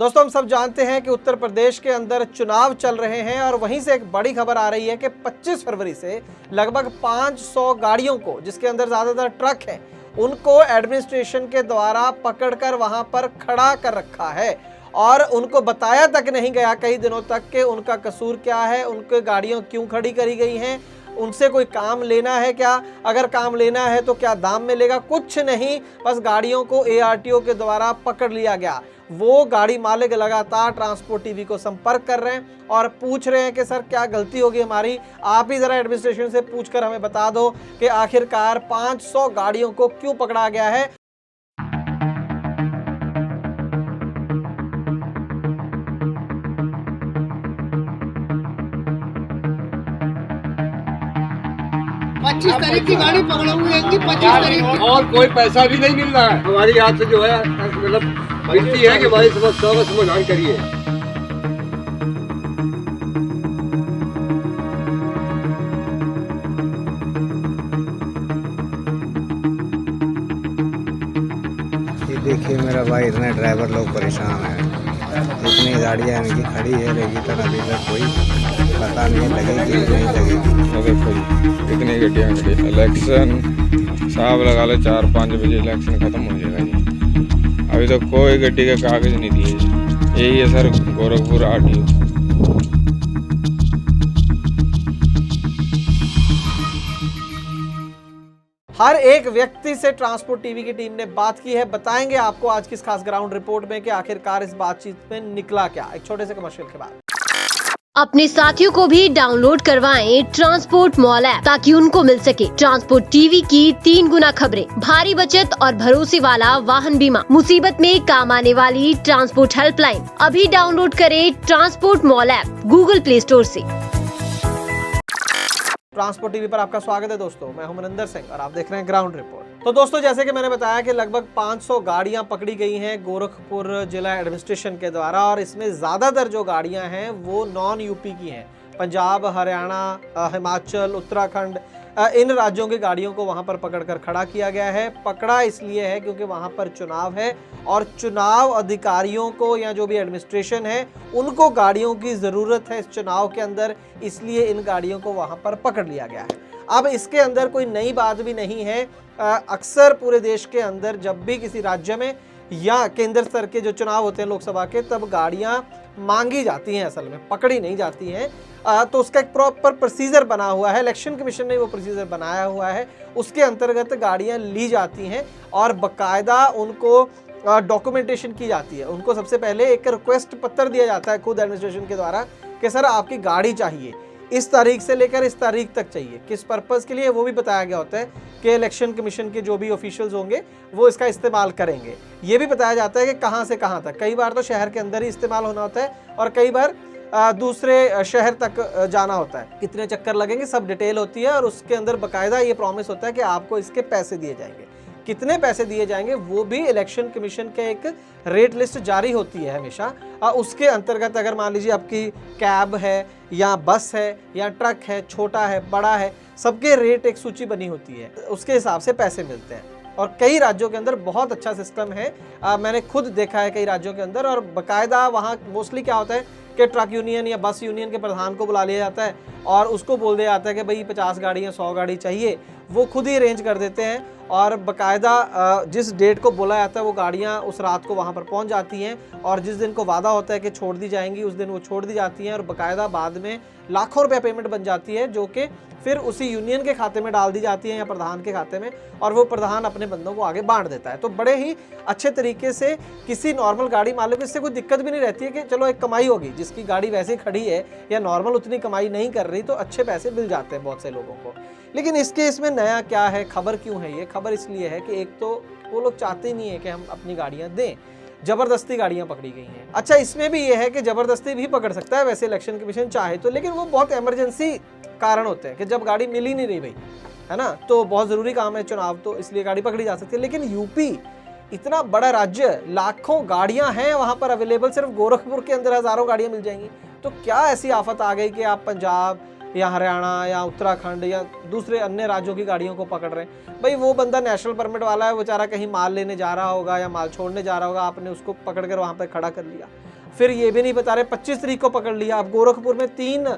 दोस्तों, हम सब जानते हैं कि उत्तर प्रदेश के अंदर चुनाव चल रहे हैं और वहीं से एक बड़ी खबर आ रही है कि 25 फरवरी से लगभग 500 गाड़ियों को, जिसके अंदर ज़्यादातर ट्रक है, उनको एडमिनिस्ट्रेशन के द्वारा पकड़कर वहां पर खड़ा कर रखा है और उनको बताया तक नहीं गया कई दिनों तक कि उनका कसूर क्या है, उनके गाड़ियां क्यों खड़ी करी गई हैं, उनसे कोई काम लेना है क्या, अगर काम लेना है तो क्या दाम मिलेगा, कुछ नहीं। बस गाड़ियों को एआरटीओ के द्वारा पकड़ लिया गया। वो गाड़ी मालिक लगातार ट्रांसपोर्ट टीवी को संपर्क कर रहे हैं और पूछ रहे हैं कि सर क्या गलती होगी हमारी, आप ही जरा एडमिनिस्ट्रेशन से पूछकर हमें बता दो कि आखिरकार 500 गाड़ियों को क्यों पकड़ा गया है। पच्चीस तारीख की गाड़ी पकड़ा हुई है, 25 तारीख की। और कोई पैसा भी नहीं मिल रहा है। हमारी यहाँ से जो है मतलब विनती है कि हमारी समस्या का समाधान करिए। ये देखिए मेरा भाई, इतने ड्राइवर लोग परेशान हैं। इतनी गाड़ियाँ इनकी खड़ी है, लेकिन तो अभी तक कोई पता नहीं लगेगी नहीं लगेगी। देखो जी कितनी गड्डियाँ खड़ी। इलेक्शन साहब लगा लो 4-5 बजे इलेक्शन खत्म हो जाएगा जी। अभी तो कोई गड्डी के कागज नहीं दिए जी। यही है सर गोरखपुर आरटीओ। हर एक व्यक्ति से ट्रांसपोर्ट टीवी की टीम ने बात की है। बताएंगे आपको आज की इस खास ग्राउंड रिपोर्ट में कि आखिरकार इस बातचीत में निकला क्या। एक छोटे से कमर्शियल के बाद अपने साथियों को भी डाउनलोड करवाएं ट्रांसपोर्ट मॉल ऐप, ताकि उनको मिल सके ट्रांसपोर्ट टीवी की 3 गुना खबरें, भारी बचत और भरोसे वाला वाहन बीमा, मुसीबत में काम आने वाली ट्रांसपोर्ट हेल्पलाइन। अभी डाउनलोड करें transport mall app Google play store से। ट्रांसपोर्ट टीवी पर आपका स्वागत है दोस्तों, मैं हूं मनिंदर सिंह और आप देख रहे हैं ग्राउंड रिपोर्ट। तो दोस्तों, जैसे कि मैंने बताया कि लगभग 500 गाड़ियां पकड़ी गई हैं गोरखपुर जिला एडमिनिस्ट्रेशन के द्वारा और इसमें ज़्यादातर जो गाड़ियां हैं वो नॉन यूपी की हैं। पंजाब, हरियाणा, हिमाचल, उत्तराखंड, इन राज्यों की गाड़ियों को वहां पर पकड़कर खड़ा किया गया है। पकड़ा इसलिए है क्योंकि वहां पर चुनाव है और चुनाव अधिकारियों को या जो भी एडमिनिस्ट्रेशन है उनको गाड़ियों की ज़रूरत है इस चुनाव के अंदर, इसलिए इन गाड़ियों को वहां पर पकड़ लिया गया है। अब इसके अंदर कोई नई बात भी नहीं है। अक्सर पूरे देश के अंदर जब भी किसी राज्य में या केंद्र स्तर के जो चुनाव होते हैं लोकसभा के, तब गाड़ियां मांगी जाती हैं, असल में पकड़ी नहीं जाती हैं। तो उसका एक प्रॉपर प्रोसीजर बना हुआ है, इलेक्शन कमीशन ने वो प्रोसीजर बनाया हुआ है। उसके अंतर्गत गाड़ियां ली जाती हैं और बाकायदा उनको डॉक्यूमेंटेशन की जाती है। उनको सबसे पहले एक रिक्वेस्ट पत्र दिया जाता है खुद एडमिनिस्ट्रेशन के द्वारा कि सर आपकी गाड़ी चाहिए, इस तारीख से लेकर इस तारीख तक चाहिए। किस पर्पज़ के लिए वो भी बताया गया होता है कि इलेक्शन कमीशन के जो भी ऑफिशियल्स होंगे वो इसका इस्तेमाल करेंगे। ये भी बताया जाता है कि कहाँ से कहाँ तक। कई बार तो शहर के अंदर ही इस्तेमाल होना होता है और कई बार दूसरे शहर तक जाना होता है। कितने चक्कर लगेंगे सब डिटेल होती है और उसके अंदर बाकायदा ये प्रॉमिस होता है कि आपको इसके पैसे दिए जाएंगे। कितने पैसे दिए जाएंगे वो भी इलेक्शन कमीशन के एक रेट लिस्ट जारी होती है हमेशा। उसके अंतर्गत अगर मान लीजिए आपकी कैब है या बस है या ट्रक है, छोटा है बड़ा है, सबके रेट एक सूची बनी होती है, उसके हिसाब से पैसे मिलते हैं। और कई राज्यों के अंदर बहुत अच्छा सिस्टम है, मैंने खुद देखा है कई राज्यों के अंदर। और बाकायदा वहाँ मोस्टली क्या होता है कि ट्रक यूनियन या बस यूनियन के प्रधान को बुला लिया जाता है और उसको बोल दिया जाता है कि भाई 50 गाड़ी या 100 गाड़ी चाहिए। वो खुद ही अरेंज कर देते हैं और बाकायदा जिस डेट को बोला जाता है वो गाड़ियाँ उस रात को वहाँ पर पहुँच जाती हैं और जिस दिन को वादा होता है कि छोड़ दी जाएंगी उस दिन वो छोड़ दी जाती हैं और बाकायदा बाद में लाखों रुपये पेमेंट बन जाती है, जो कि फिर उसी यूनियन के खाते में डाल दी जाती है या प्रधान के खाते में, और वो प्रधान अपने बंदों को आगे बांट देता है। तो बड़े ही अच्छे तरीके से किसी नॉर्मल गाड़ी मालिक को इससे कोई दिक्कत भी नहीं रहती है कि चलो एक कमाई होगी, जिसकी गाड़ी वैसे खड़ी है या नॉर्मल उतनी कमाई नहीं कर रही तो अच्छे पैसे मिल जाते हैं बहुत से लोगों को। लेकिन इस केस में नया क्या है, खबर क्यों है? ये खबर इसलिए है कि एक तो वो लोग चाहते नहीं है कि हम अपनी गाड़ियाँ दें, जबरदस्ती गाड़ियां पकड़ी गई हैं। अच्छा, इसमें भी ये है कि जबरदस्ती भी पकड़ सकता है वैसे इलेक्शन कमीशन चाहे तो, लेकिन वो बहुत इमरजेंसी कारण होते हैं कि जब गाड़ी मिल ही नहीं रही भाई, है ना, तो बहुत ज़रूरी काम है चुनाव, तो इसलिए गाड़ी पकड़ी जा सकती है। लेकिन यूपी इतना बड़ा राज्य, लाखों गाड़ियां हैं वहां पर अवेलेबल, सिर्फ गोरखपुर के अंदर हज़ारों गाड़ियां मिल जाएंगी। तो क्या ऐसी आफत आ गई कि आप पंजाब या हरियाणा या उत्तराखंड या दूसरे अन्य राज्यों की गाड़ियों को पकड़ रहे हैं? भाई वो बंदा नेशनल परमिट वाला है, बेचारा कहीं माल लेने जा रहा होगा या माल छोड़ने जा रहा होगा, आपने उसको पकड़ कर वहाँ पर खड़ा कर लिया। फिर ये भी नहीं बता रहे 25 तारीख को पकड़ लिया। अब गोरखपुर में 3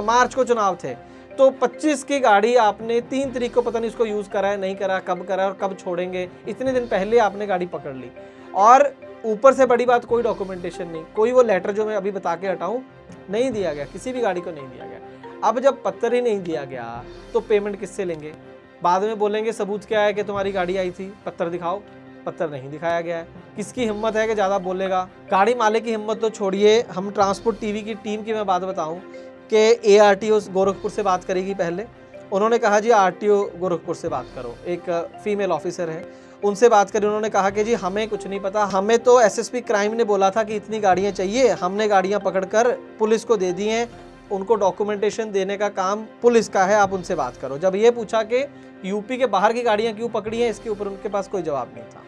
मार्च को चुनाव थे, तो 25 की गाड़ी आपने 3 तारीख को पता नहीं उसको यूज़ करा है नहीं करा, कब करा और कब छोड़ेंगे, इतने दिन पहले आपने गाड़ी पकड़ ली। और ऊपर से बड़ी बात, कोई डॉक्यूमेंटेशन नहीं, कोई वो लेटर जो मैं अभी बता के हटाऊँ नहीं दिया गया, किसी भी गाड़ी को नहीं दिया गया। अब जब पत्र ही नहीं दिया गया तो पेमेंट किससे लेंगे? बाद में बोलेंगे सबूत क्या है कि तुम्हारी गाड़ी आई थी, पत्र दिखाओ, पत्र नहीं दिखाया गया है। किसकी हिम्मत है कि ज़्यादा बोलेगा? गाड़ी मालिक की हिम्मत तो छोड़िए, हम ट्रांसपोर्ट टीवी की टीम की मैं बात बताऊं कि ARTO गोरखपुर से बात करेगी पहले। उन्होंने कहा जी RTO गोरखपुर से बात करो, एक फीमेल ऑफिसर है, उनसे बात करी। उन्होंने कहा कि जी हमें कुछ नहीं पता, हमें तो SSP क्राइम ने बोला था कि इतनी गाड़ियाँ चाहिए, हमने गाड़ियाँ पकड़कर पुलिस को दे दी हैं, उनको डॉक्यूमेंटेशन देने का काम पुलिस का है, आप उनसे बात करो। जब ये पूछा कि यूपी के बाहर की गाड़ियां क्यों पकड़ी हैं, इसके ऊपर उनके पास कोई जवाब नहीं था।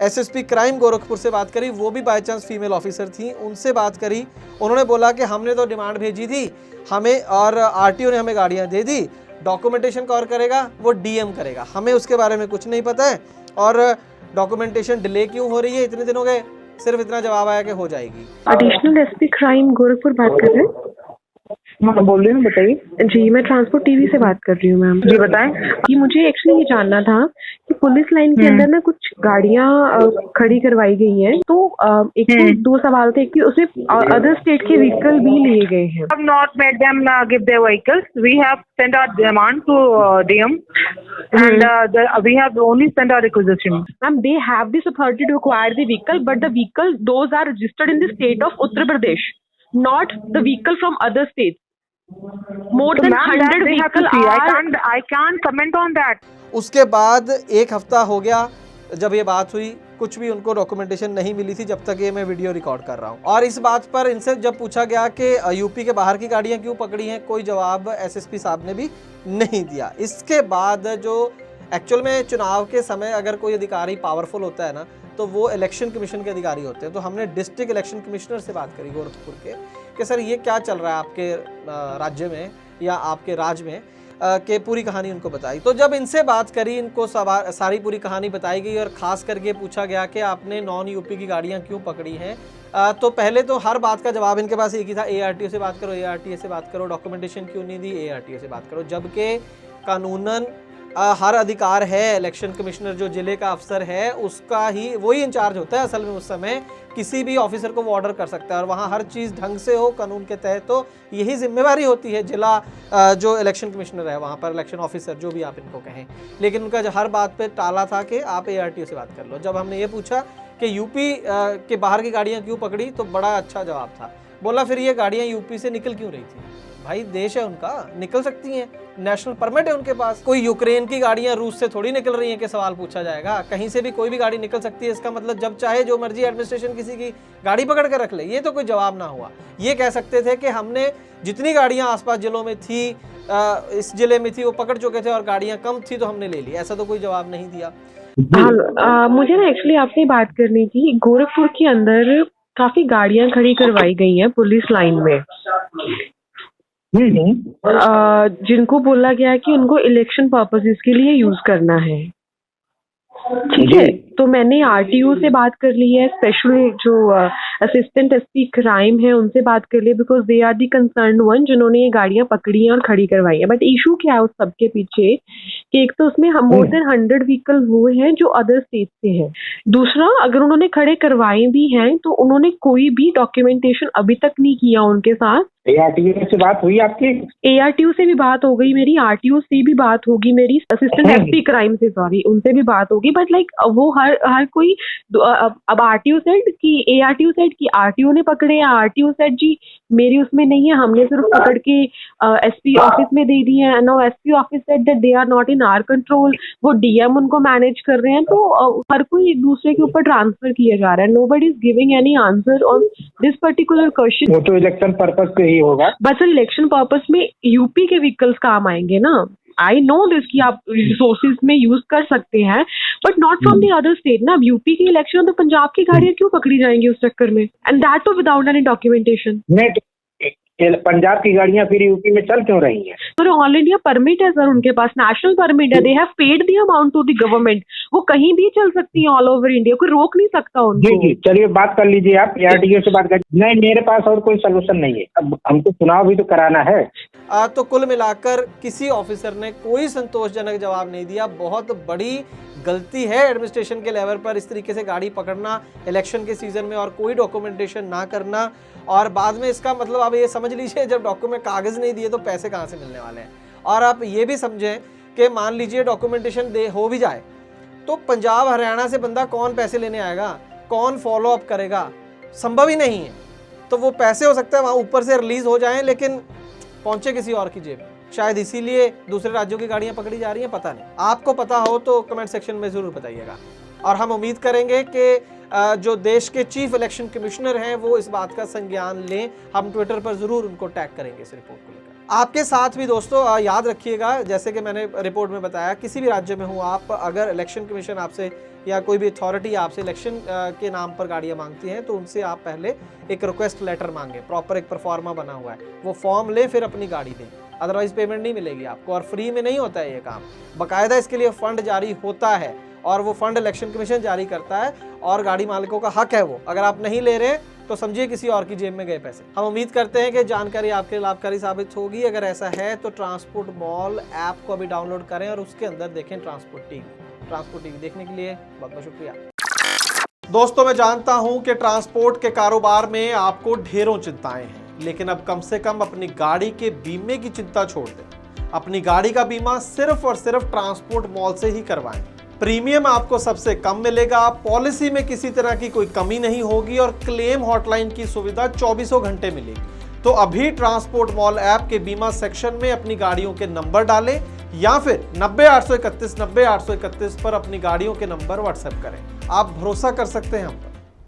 SSP क्राइम गोरखपुर से बात करी, वो भी बाय चांस फीमेल ऑफिसर थी, उनसे बात करी। उन्होंने बोला कि हमने तो डिमांड भेजी थी हमें, और RTO ने हमें गाड़ियां दे दी, डॉक्यूमेंटेशन कौन करेगा? वो DM करेगा, हमें उसके बारे में कुछ नहीं पता है। और डॉक्यूमेंटेशन डिले क्यों हो रही है, इतने दिन हो गए, सिर्फ इतना जवाब आया कि हो जाएगी। एडिशनल SP क्राइम गोरखपुर बात कर रहे हैं? हाँ बोल रही हूँ, बताइए। जी, मैं ट्रांसपोर्ट टीवी से बात कर रही हूँ मैम। जी बताएं। कि मुझे एक्चुअली ये जानना था कि पुलिस लाइन के अंदर ना कुछ गाड़ियाँ खड़ी करवाई गई हैं, तो एक तो 2 सवाल थे कि उसमें अदर स्टेट के व्हीकल भी लिए गए हैं। have not made them give their vehicles. We have sent our demand to DM and we have only sent our requisition. Ma'am, they have this authority to acquire the vehicle, but the vehicle, those are registered in the state of Uttar Pradesh, not the vehicle from other states. More than 100 vehicle are... I can't comment on that. उसके बाद 1 हफ्ता हो गया जब ये बात हुई, कुछ भी उनको डॉक्यूमेंटेशन नहीं मिली थी जब तक ये मैं वीडियो रिकॉर्ड कर रहा हूँ। और इस बात पर इनसे जब पूछा गया कि यूपी के बाहर की गाड़ियाँ क्यों पकड़ी हैं, कोई जवाब SSP साहब ने भी नहीं दिया। इसके बाद जो एक्चुअल में चुनाव के समय अगर कोई अधिकारी पावरफुल होता है ना, तो वो इलेक्शन कमीशन के अधिकारी होते हैं। तो हमने डिस्ट्रिक्ट इलेक्शन कमिश्नर से बात करी गोरखपुर के कि सर ये क्या चल रहा है आपके राज्य में या आपके राज्य में, के पूरी कहानी उनको बताई। तो जब इनसे बात करी, इनको सारी पूरी कहानी बताई गई और ख़ास करके पूछा गया कि आपने नॉन यूपी की गाड़ियाँ क्यों पकड़ी हैं, तो पहले तो हर बात का जवाब इनके पास एक ही था, ARTO से बात करो, ARTO से बात करो, डॉक्यूमेंटेशन क्यों नहीं दी, ARTO से बात करो। जबकि कानूनन हर अधिकार है, इलेक्शन कमिश्नर जो जिले का अफसर है उसका ही वही इंचार्ज होता है असल में उस समय, किसी भी ऑफिसर को वो ऑर्डर कर सकता है और वहाँ हर चीज़ ढंग से हो कानून के तहत, तो यही जिम्मेवारी होती है जिला जो इलेक्शन कमिश्नर है वहाँ पर, इलेक्शन ऑफिसर जो भी आप इनको कहें। लेकिन उनका हर बात पे टाला था कि आप ARTO से बात कर लो। जब हमने ये पूछा कि यूपी के बाहर की गाड़ियाँ क्यों पकड़ी, तो बड़ा अच्छा जवाब था। बोला फिर ये गाड़ियाँ यूपी से निकल क्यों रही थी? भाई देश है उनका, निकल सकती हैं, नेशनल परमिट है उनके पास। कोई यूक्रेन की गाड़ियां रूस से थोड़ी निकल रही हैं कि सवाल पूछा जाएगा। कहीं से भी कोई भी गाड़ी निकल सकती है, इसका मतलब जब चाहे जो मर्जी एडमिनिस्ट्रेशन किसी की गाड़ी पकड़ कर रख ले। ये तो कोई जवाब ना हुआ। ये कह सकते थे कि हमने जितनी गाड़ियां आसपास जिलों में थी, इस जिले में थी, वो पकड़ चुके थे और गाड़ियां कम थी तो हमने ले ली। ऐसा तो कोई जवाब नहीं दिया। मुझे ना एक्चुअली आपसे बात करनी थी, गोरखपुर के अंदर काफी गाड़ियां खड़ी करवाई गई हैं पुलिस लाइन में, जिनको बोला गया है कि उनको इलेक्शन पर्पसेस के लिए यूज करना है। ठीक है, तो मैंने RTO से बात कर ली है, स्पेशल जो असिस्टेंट SP क्राइम है उनसे बात कर ली, because they are the concern one जिन्होंने ये गाड़ियां पकड़ी हैं और खड़ी करवाई है। बट इशू क्या है उस सबके पीछे कि एक तो उसमें मोर देन 100 व्हीकल वो हैं जो अदर स्टेट से हैं। दूसरा, अगर उन्होंने खड़े करवाए भी हैं तो उन्होंने कोई भी डॉक्यूमेंटेशन अभी तक नहीं किया उनके साथ। ARTO से बात हुई आपकी? ARTO से भी बात हो गई मेरी, RTO से भी बात होगी मेरी, असिस्टेंट SP क्राइम से, सॉरी, उनसे भी बात होगी। बट लाइक वो हर कोई अब RTO सेड कि ARTO सेड कि RTO ने पकड़े हैं, RTO सेड जी मेरी उसमें नहीं है, हमने सिर्फ पकड़ के SP ऑफिस में दे दी है। No, SP office said that they are not in our control, वो DM उनको मैनेज कर रहे हैं। तो हर कोई एक दूसरे के ऊपर ट्रांसफर किया जा रहा है। Nobody is giving any answer on this particular question. वो तो इलेक्शन पर्पस पे ही होगा। बस इलेक्शन पर्पस में यूपी के व्हीकल्स काम आएंगे ना। आई नो दिस कि आप रिसोर्सेज में यूज कर सकते हैं, but not from the other state ना। अब यूपी की इलेक्शन तो पंजाब की गाड़ियां क्यों पकड़ी जाएंगी उस चक्कर में, and that too without any documentation. Punjab की गाड़ियां फिर यूपी में चल क्यों रही हैं? सर ऑल इंडिया परमिट है सर, उनके पास नेशनल परमिट है, they have paid the amount to the government, वो कहीं भी चल सकती है ऑल ओवर इंडिया, कोई रोक नहीं सकता उनको। जी जी, चलिए बात कर लीजिए, आप ARTO से बात कर। नहीं, मेरे पास और कोई सोल्यूशन नहीं है, अब हमको चुनाव भी तो कराना है। तो कुल मिलाकर किसी ऑफिसर ने कोई संतोषजनक जवाब नहीं दिया। बहुत बड़ी गलती है एडमिनिस्ट्रेशन के लेवल पर इस तरीके से गाड़ी पकड़ना इलेक्शन के सीजन में और कोई डॉक्यूमेंटेशन ना करना, और बाद में इसका मतलब आप ये समझ लीजिए जब डॉक्यूमेंट कागज नहीं दिए तो पैसे कहाँ से मिलने वाले हैं। और आप ये भी समझें कि मान लीजिए डॉक्यूमेंटेशन हो भी जाए तो पंजाब हरियाणा से बंदा कौन पैसे लेने आएगा, कौन फॉलो अप करेगा, संभव ही नहीं है। तो वो पैसे हो सकता है वहाँ ऊपर से रिलीज हो जाएं लेकिन पहुंचे किसी और की जेब, शायद इसीलिए दूसरे राज्यों की गाड़ियां पकड़ी जा रही हैं, पता नहीं। आपको पता हो तो कमेंट सेक्शन में जरूर बताइएगा। और हम उम्मीद करेंगे कि जो देश के चीफ इलेक्शन कमिश्नर हैं वो इस बात का संज्ञान लें। हम ट्विटर पर जरूर उनको टैग करेंगे इस रिपोर्ट को लेकर। आपके साथ भी दोस्तों याद रखिएगा, जैसे कि मैंने रिपोर्ट में बताया, किसी भी राज्य में हो आप, अगर इलेक्शन कमीशन आपसे या कोई भी अथॉरिटी आपसे इलेक्शन के नाम पर गाड़ियां मांगती हैं तो उनसे आप पहले एक रिक्वेस्ट लेटर मांगे, प्रॉपर एक परफॉर्मा बना हुआ है, वो फॉर्म ले फिर अपनी गाड़ी दें, अदरवाइज पेमेंट नहीं मिलेगी आपको। और फ्री में नहीं होता है ये काम, बाकायदा इसके लिए फंड जारी होता है और वो फंड इलेक्शन कमीशन जारी करता है और गाड़ी मालिकों का हक है वो। अगर आप नहीं ले रहे तो समझिए किसी और की जेब में गए पैसे। हम उम्मीद करते हैं कि जानकारी आपके लिए लाभकारी साबित होगी। अगर ऐसा है तो ट्रांसपोर्ट मॉल ऐप को अभी डाउनलोड करें और उसके अंदर देखें ट्रांसपोर्ट टीवी देखने के लिए बहुत बहुत शुक्रिया। दोस्तों, मैं जानता हूं कि ट्रांसपोर्ट के कारोबार में आपको ढेरों चिंताएं हैं, लेकिन अब कम से कम अपनी गाड़ी के बीमे की चिंता छोड़ दें। अपनी गाड़ी का बीमा सिर्फ और सिर्फ ट्रांसपोर्ट मॉल से ही करवाएं। प्रीमियम आपको सबसे कम मिलेगा, पॉलिसी में किसी तरह की कोई कमी नहीं होगी और क्लेम हॉटलाइन की सुविधा 24 घंटे मिलेगी। तो अभी ट्रांसपोर्ट मॉल ऐप के बीमा सेक्शन में अपनी गाड़ियों के नंबर डालें या फिर 90 831 90 831 पर अपनी गाड़ियों के नंबर व्हाट्सएप करें। आप भरोसा कर सकते हैं हम पर।